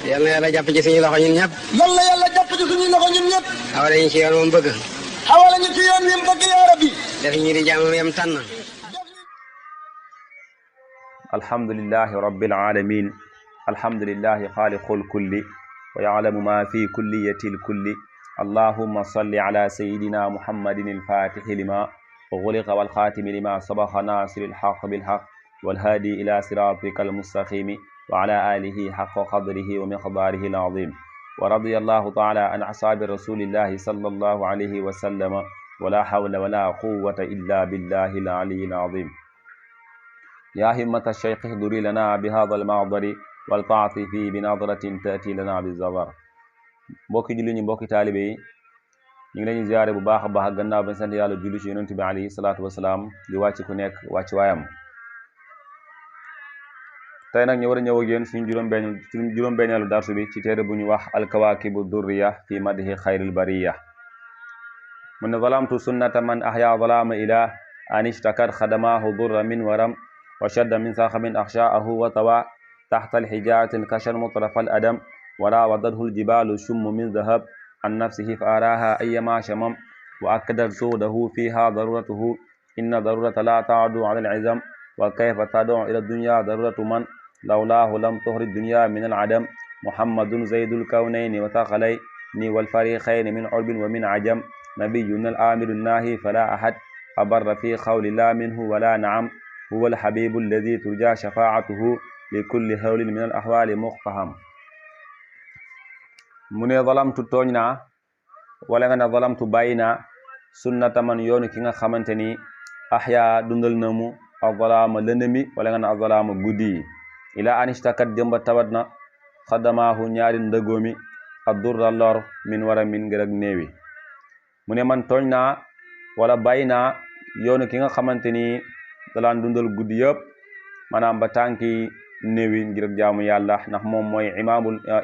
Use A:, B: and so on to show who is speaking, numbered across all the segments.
A: yal na yàlla jàpp ci suñu loxo ñun ñëpp.
B: yàlla yàlla jàpp ci suñu loxo ñun ñëpp.
A: xawale ñu ci yoon moom bëgg.
B: xawale ñu ci yoon wi mu bëgg yaa rabbi.
A: def ñu di jaamu yam tànn.
C: alhamdulillahi rabbil alamin alhamdulillahi xaaliqul kulli wa ya'lamu ma fi kulliyatil kulli allahumma salli ala sayyidina muhammadin al-fatihi lima ughliqa wal khatimi lima sabaqa nasiril haqqi bil haqq wal hadi ila siratikal mustaqimi wa ala alihi haqqa qadrihi wa miqdarihi al-azim wa radiyallahu ta'ala an ashabi rasulillahi sallallahu alayhi wa sallama wa la hawla wa la quwwata illa billahi al-aliyyil azim ya himmata shaykh ihduri lana bi hadha al-ma'dari wal ta'tifi bi nadratin ta'ti lana bi zawar. mbokki julli ñi mbokki taalibe yi ñu ngi leen di ziare bu baax a baax gannaaw bañ sant yàlla julli ci yonent bi alayhi salaatu wasalaam di wàcc ku nekk wàcc waayam. tey nag ñu war a ñëw ak yéen suñu juróom-benneelu darsu bi ci téere bu ñu wax alkawaakibu durriya fi madhi xayril bariya. mu ne zalamtu sunnata man ahya zalama ila an ishtakat xadamaahu durra min waram wa shadda min saxabin axshaahu wa tawa taxta alxijaratin kashan mutrafa al adam wala wadathu aljibalu shummu min dahab an nafsihi fa araha ayyama shamam wa akkadat suudahu fiha daruratuhu inna darurata la taadu ala al'izam wa kayfa tad'u ila dunya daruratu man lawlaahu lam tuxrij dunya min al'adam muhammadun zaydul kawnayni wa thaqalayni wal fariqayni min urbin wa min ajam nabiyyun al-amiru nahi fala ahad abarra fi qawli la minhu wala na'am huwa al-habibu alladhi turja shafa'atuhu li kulli hawlin min al-ahwali muqtaham. mu ne zalamtu tooñ naa wala nga ne zalamtu bàyyi naa sunnata man yoonu ki nga xamante ni ahya dundal na mu azalaama lëndëmi wala nga ne azalaama guddi yi ila anishtakat jëmba tawat na xadamaahu ñaari ndëgoomi addurra lor min wara min ngir ak néewi. mu ne man tooñ naa wala bàyyi naa yoonu ki nga xamante ni dalaan dundal guddi yëpp maanaam ba tànki néewi ngir ak jaamu yàlla ndax moom mooy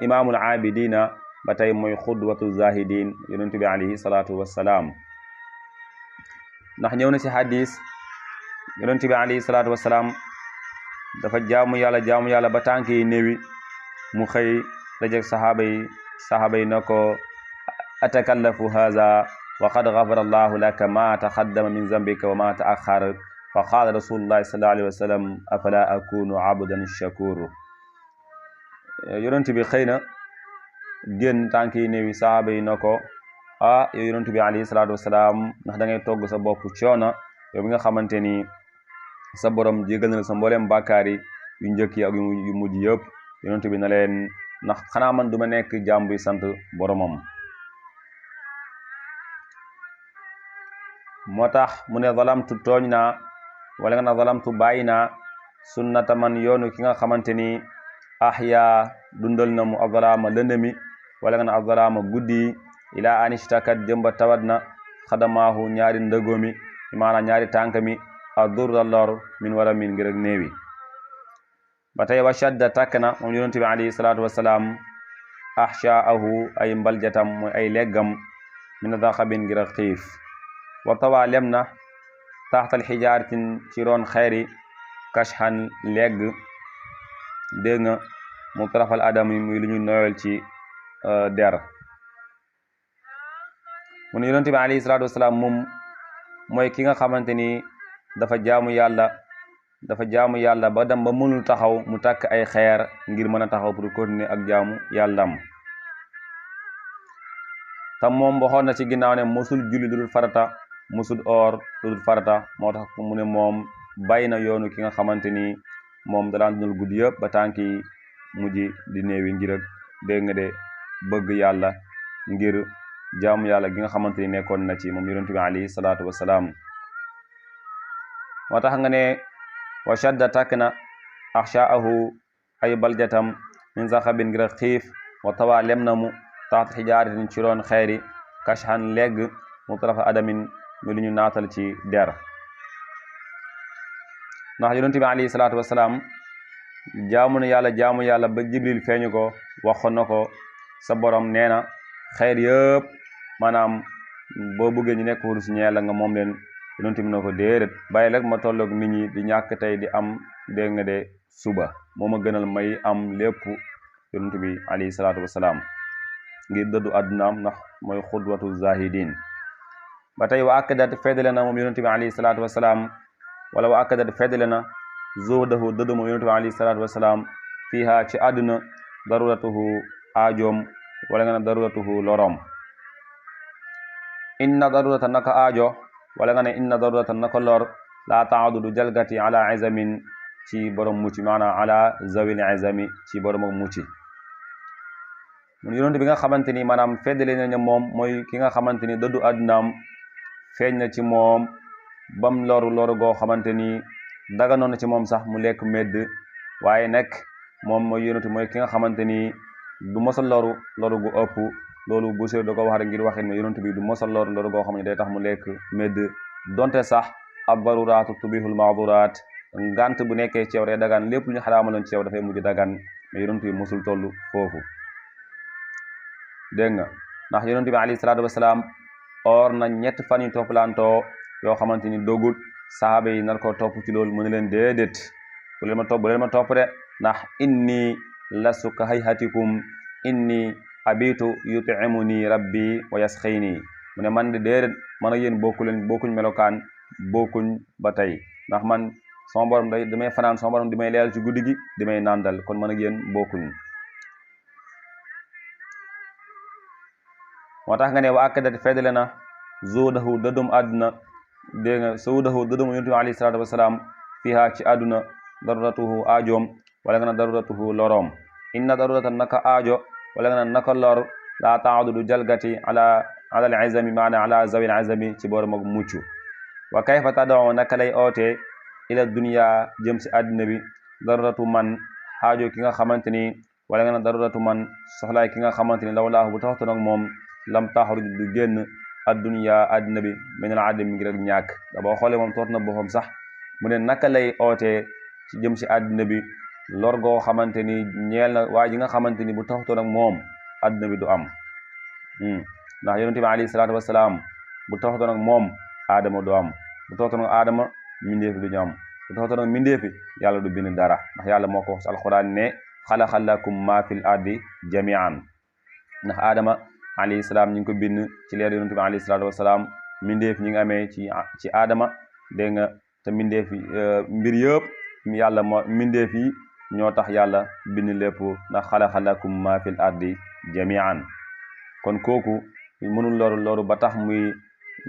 C: imaamul abidina ba tey mooy xudwatu zahidin yonent bi alayhi salaatu wassalaam. ndax ñëw na ci hadis yonent bi alayhi salaatu wassalaam dafa jaamu yàlla ba tànk yi néewi mu xëy dajeg sahaaba yi na ko atakallafu haza wa qad ghafara allahu laka ma taqaddama min zambika wa ma ta'akhkhara fa qaala rasulullahi sallallahu alayhi wa sallam afala akunu abdan shakur. yonent bi xëy na génn tànk yi néewi sahaaba yi na ko yow yonent bi alayhi salaatu wasalaam ndax da ngay togg sa bopp coono yow bi nga xamante ni sa borom jégal na sa mbooleem bàkkaar yi yu njëkk yi ak yu mujj yëpp yonent bi na leen ndax xanaa man duma nekk jaam buy sant boromam. moo tax mu ne zalamtu tooñ naa wala nga na zalamtu bàyyi naa sunnata man yoonu ki nga xamante ni ahya dundal na mu azalaama lëndëmi wala nga na azalaama guddi ila anishtakat jëmba tawat na xadamaahu ñaari ndëgoomi maanaam ñaari tànkami adurra lor min wara min ngir ak néewi. ba tey wa shadda takk na moom yonent bi alayhi salaatu wasalaam ahshaahu ay mbaljatam mooy ay leggam min daxabin ngir ak xiif wa tawa lem na taxtal xijaaratin ci roon xeeri kashhan legg dégg nga mu tarafal adam yi muy lu ñu noyal ci der. mu ne yonent bi alayhi salaatu wasalaam moom mooy ki nga xamante ni dafa jaamu yàlla ba dem ba mënul taxaw mu takk ay xeer ngir mën a taxaw pour continuer ak jaamu yàllam. tam moom waxoon na ci ginnaaw ne mosul julli lu dul farata mosul oor lu dul farata moo tax mu ne moom bàyyi na yoonu ki nga xamante ni moom dalaan dundal guddi yëpp ba tànki mujj di néewi ngir ak dégg nga de bëgg yàlla ngir jaamu yàlla gi nga xamante ni nekkoon na ci moom yonent bi alayhi salaatu wasalaam. moo tax nga ne wa shadda takk na axshaahu ay baljatam min saxabin ngir xiif wa tawa lem na mu taxta xijaaratin ci roon xeeri kashhan legg mu tarafa adamin mi lu ñu naatal ci der. ndax yonent bi alayhi salaatu wasalaam jaamu yàlla ba jibril feeñu ko waxoon na ko sa borom nee na xeer yëpp maanaam boo bëggee ñu nekk wurus ñeel la nga moom leen yonent bi na ko déedéet bàyyi rek ma tolloog nit ñi di ñàkk tey di am dégg nga de suba moo ma gënal may am lépp yonent bi alayhi salaatu wasalaam ngir dëddu àddunaam ndax mooy xudwatu zahidin ba tey wa akkadat feddale na moom yonent bi alayhi salaatu wasalaam wala wa akkadat feddale na zuhdahu dëddu moom yonent bi alayhi salaatu wasalaam fiiha ci àdduna daruratuhu aajoom wala nga ne daruratuhu lorom inna darurata naka aajo wala nga ne inna darurata naka lor la taadudu jalgati ala izamin ci borom mucci maanaam ala zawil izami ci borom ak mucci mun yonent bi nga xamante ni maanaam feddale na moom mooy ki nga xamante ni dëddu àddunaam feeñ na ci moom bam loru goo xamante ni daganoon na ci moom sax mu lekk medd waaye nekk moom mooy yonent mooy ki nga xamante ni du mos a loru gu ëpp loolu bu sey da ko wax rek ngir waxin ma yonent bi du mos a loru goo xam ne day tax mu lekk medd donte sax ab daruraatu tubihul maaduraat ngant bu nekkee ci yow day dagan lépp lu ñu xaraamaloon ci yow dafay mujj dagan mais yonent bi mosul toll foofu dégg nga ndax yonent bi alayhi salaatu wasalaam or na ñett fan yu toppalantoo yoo xamante ni dogut sahaaba yi nar ko topp ci loolu mu ne leen déedéet bu leen ma topp de ndax inni lastu ka hayhatikum inni abitu yutimuni rabbi wa yasxini mu ne man de déedéet man ak yéen bokkuñ melokaan bokkuñ ba tey ndax man sama borom damay fanaan sama borom di may leel ci guddi gi di may nandal kon man ak yéen bokkuñ moo tax nga ne wa akkadat feddale na zuhdahu dëddum àdduna dégg nga zuhdahu dëddum yonent bi alayhi salaatu wasalaam fiha ci àdduna daruratuhu aajoom wala nga ne daruratuhu loroom inna darurata naka aajo wala nga ne naka lor la taadudu jalgati ala al izami maana ala zawil izami ci borom ak mucc wa kayfa tad'u naka lay oote ila dunya jëm si àdduna bi daruratu man aajo ki nga xamante ni wala nga ne daruratu man soxlaay ki nga xamante ni lawlaahu bu taxatu nag moom lam taxaruj du génn addunya àdduna bi minal adam mi ngi rek ñàkk da boo xoolee moom toot na boppam sax mu ne naka lay ootee ci jëm si àdduna bi lor goo xamante ni ñeel na waa ji nga xamante ni bu taxutoon ak moom àdduna bi du am ndax yonent bi alayhi salaatu wasalaam bu taxutoon ak moom aadama du am bu taxutoon ak aadama mindeefi du ñu am bu taxutoon ak mindeefi yàlla du bind dara ndax yàlla moo ko wax ci alquran ne xalaqa lakum ma fil ardi jamian ndax aadama alayhi salaam ñu ngi ko bind ci leer yonent bi alayhi salaatu wasalaam mindeef ñi ngi amee ci aadama dégg nga te mindeef mbir yëpp yàlla moo mindeef yi ñoo tax yàlla bind lépp ndax xalaqa lakum ma fil ardi jamian kon kooku mënul loru ba tax muy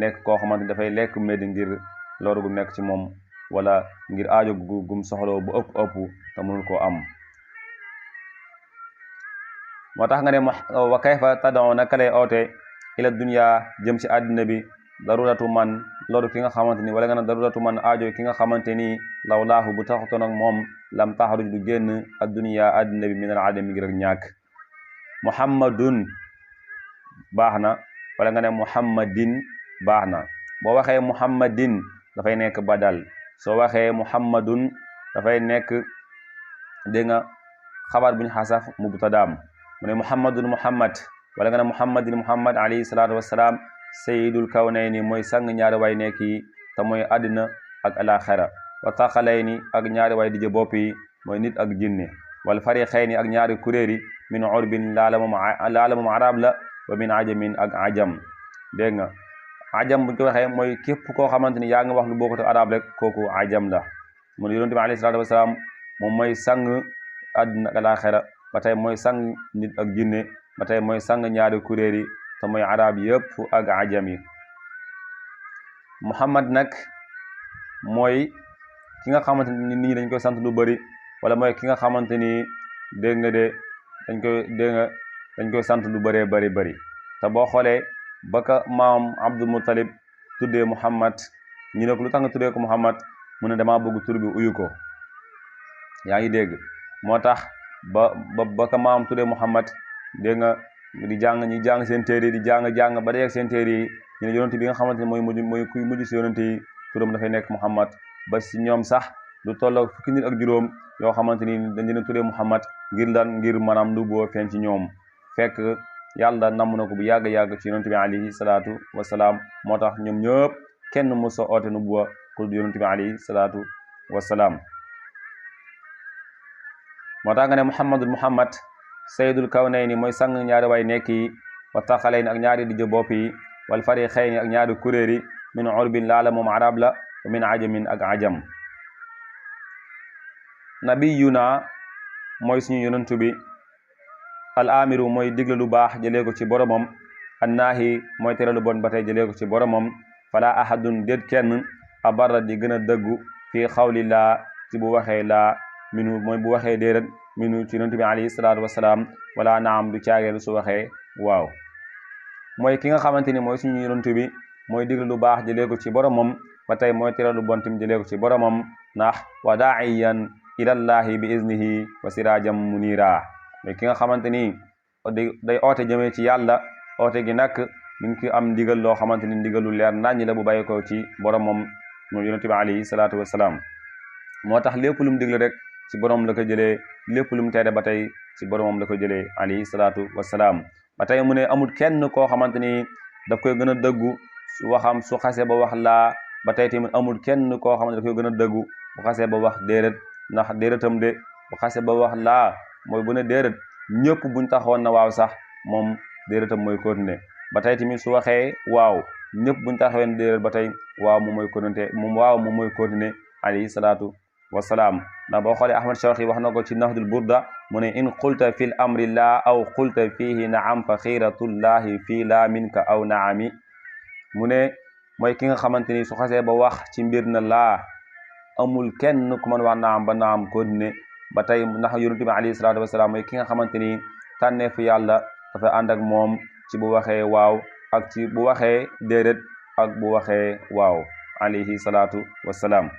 C: nekk koo xamante dafay lekk medd ngir loru gu nekk ci moom wala ngir aajo gum soxla bu ëpp te mënul koo am moo tax nga ne wa kayfa tad'u naka lay oote ila dunya jëm si àddina bi daruratu man loru ki nga xamante ni wala nga ne daruratu man aajo ki nga xamante ni lawlaahu bu taxutoon ak moom lam taxaruj du génn addunya àddina bi minal adam mi ngi rek ñàkk muhammadun baax na wala nga ne muhammadin baax na boo waxee muhammadin dafay nekk badal soo waxee muhammadun dafay nekk dégg nga xabar buñ xasaf mubtadaam mu ne muhammadun muhammad wala nga ne muhammadin muhammad alayhi salaatu wasalaam sayidul kawnayni mooy sang ñaari way nekk yi te mooy àddina ak alaxira wa taqalayni ak ñaari way dije bopp yi mooy nit ak jinne wal fariqayni ak ñaari kuréel yi min urbin laala moom arab la wa min ajamin ak ajam dégg nga ajam buñ ko waxee mooy képp koo xamante ni yaa ngi wax lu bokkut arab rek kooku ajam la mu ne yonent bi alayhi salaatu wasalaam moom mooy sang àddina ak alaxira ba tey mooy sang nit ak jinne ba tey mooy sang ñaari kuréel yi te mooy arab yëpp ak ajam yi muhammad nag mooy ki nga xamante ni nit ñi dañ koy sant lu bari wala mooy ki nga xamante ni dégg nga de dañ koy sant lu bëree bari te boo xoolee baka maam Abdul Muttalib tuddee muhammad ñu ne ko lu tax nga tuddee ko muhammad mu ne damaa bëgg tur bi uyu ko yaa ngi dégg moo tax baka maam tuddee muhammad dégg nga di jàng seen téere di jàng ba dee ak seen téere yi ñu ne yonent bi nga xamante ne mooy kuy mujj si yonent yi turam dafay nekk muhammad ba si ñoom sax lu tolloo fukki nit ak juróom yoo xamante ni dañ leen tuddee muhammad ngir maanaam lu boo feeñ ci ñoom fekk yàlla namm na ko bu yàgg ci yonent bi alayhi salaatu wasalaam moo tax ñoom ñëpp kenn mosoo oote nu buwa ku yonent bi alayhi salaatu wasalaam moo tax nga ne muhammad sayyidul kawnayni mooy sang ñaari way nekk yi wa taxalayni ak ñaari dijj bopp yi wal fariqayni ak ñaari kuréel yi min urbin laala moom arab la wa min ajamin ak ajam nabiyuna mooy suñu yonentu bi al amiru mooy digle lu baax jëlee ko ci boromam annaahi mooy tere lu bon ba tey jëlee ko ci boromam fala ahadun déet kenn abarra di gën a dëggu fii xawli laa ci bu waxee laa minu mooy bu waxee déerat minu ci yonentu bi alayhi salaatu wasalaam wala naam du caageelu su waxee waaw mooy ki nga xamante ni mooy suñu yonentu bi mooy digle lu baax jëlee ko ci boromam ba tey mooy tere lu bon tim jëlee ko ci boromam ndax wa daa'iyan ilallahi bi iznihi wa sirajam munira mooy ki nga xamante ni day oote jëmee ci yàlla oote gi nag mi ngi am ndigal loo xamante ni ndigalu leer naññi la bu bàyyi ko ci boromam moom yonent bi alayhi salaatu wasalaam moo tax lépp lu mu digle rek ci borom la ko jëlee lépp lu mu tere ba tey ci boromam la ko jëlee alayhi salaatu wasalaam ba tey mu ne amul kenn koo xamante ni daf koy gën a dëggu su waxam su xasee ba wax laa ba tey tamit amul kenn koo xamante daf koy gën a dëggu bu xasee ba wax déedéet ndax déedéetam de bu xasee ba wax laa mooy bu ne déedéet ñëpp buñ taxawoon na waaw sax moom déedéetam mooy continuer ba tey tamit su waxee waaw ñëpp buñ taxawoon déedéet ba tey waaw moom mooy continuer moom mooy continuer alayhi salaatu wasalaam ndax boo xoolee Ahmad Shawqi wax na ko ci Nahdul Burda mu ne in qulta fil amri laa aw qulta fihi naam fa xiiratullahi fii laa minka aw naami mu ne mooy ki nga xamante ni su xasee ba wax ci mbir na laa amul kenn ku mën wax naam ba naam continuer ba tey ndax yonent bi alayhi salaatu wasalaam mooy ki nga xamante ni tànneefu yàlla dafa ànd ak moom ci bu waxee waaw ak ci bu waxee déedéet ak bu waxee waaw alayhi salaatu wasalaam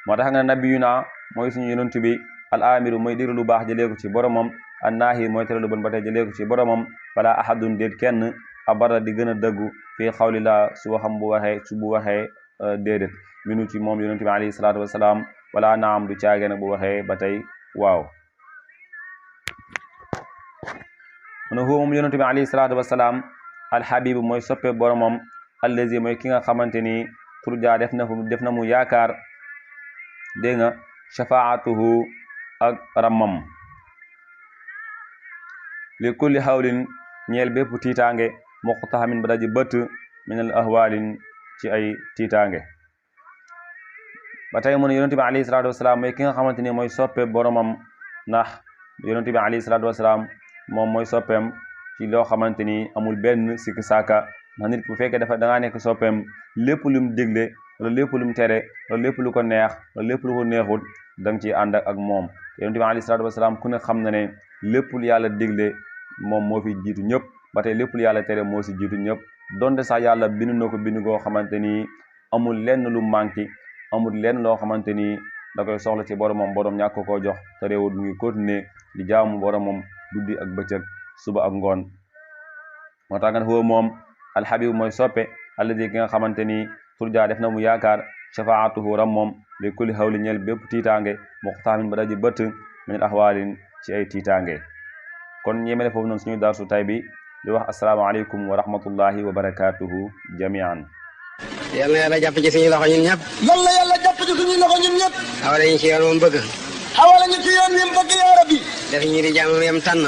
C: moo tax nga nabiyuna mooy suñu yonent bi al amiru mooy digle lu baax jëlee ko ci boromam annaahi mooy tere lu bon ba tey jëlee ko ci boromam fala ahadun déet kenn abara di gën a dëggu fii xawli la su waxam bu waxee déedéet minu ci moom yonent bi alayhi salaatu wasalaam wala naam du caagee bu waxee ba tey waaw mu ne huwa moom yonent bi alayhi salaatu wasalaam alhabibu mooy soppe boromam allazi mooy ki nga xamante ni turja def na mu yaakaar dégg nga shafaatuhu ak ramam li kulli hawlin ñeel bépp tiitaange muqtahamin ba daji bëtt min al ahwalin ci ay tiitaange ba tey mu ne yonent bi alayhi salaatu wasalaam mooy ki nga xamante ni mooy soppe boromam ndax yonent bi alayhi salaatu wasalaam moom mooy soppeem ci loo xamante ni amul benn sikki saaka ndax nit bu fekkee da ngaa nekk soppeem lépp lu mu digle wala lépp lu mu tere wala lépp lu ko neex wala lépp lu ko neexut da nga ciy ànd ak moom yonent bi alayhi salaatu wasalaam ku ne xam na ne lépp lu yàlla digle moom moo fi jiitu ñëpp ba tey lépp lu yàlla tere moo si jiitu ñëpp donte sax yàlla bind na ko bind goo xamante ni amul lenn lu manqué amul lenn loo xamante ni da koy soxla ci boromam borom ñàkk koo jox te réewul mu ngi continuer di jaamu boromam guddi ak bëccëg suba ak ngoon moo tax nga huwa moom alxabib mooy soppe alladi ki nga xamante ni turja def na mu yaakaar shafaatuhu ram moom li kulli hawli ñeel bépp tiitaange muqtamin ba daji bëtt min ahwalin ci ay tiitaange kon ñeemele foofu noonu suñu darsu tay bi di wax asalaamaaleykum wa rahmatullahi wa barakatuhu jamian
A: yal na yàlla jàpp ci suñu loxo ñun ñëpp
B: yal na yàlla jàpp ci suñu loxo ñun ñëpp
A: awale ñu ci yoon moom bëgg
B: xawala ñu ci yoon wi mu bëgg yaa rabbi
A: def ñu di jaamam yam tànn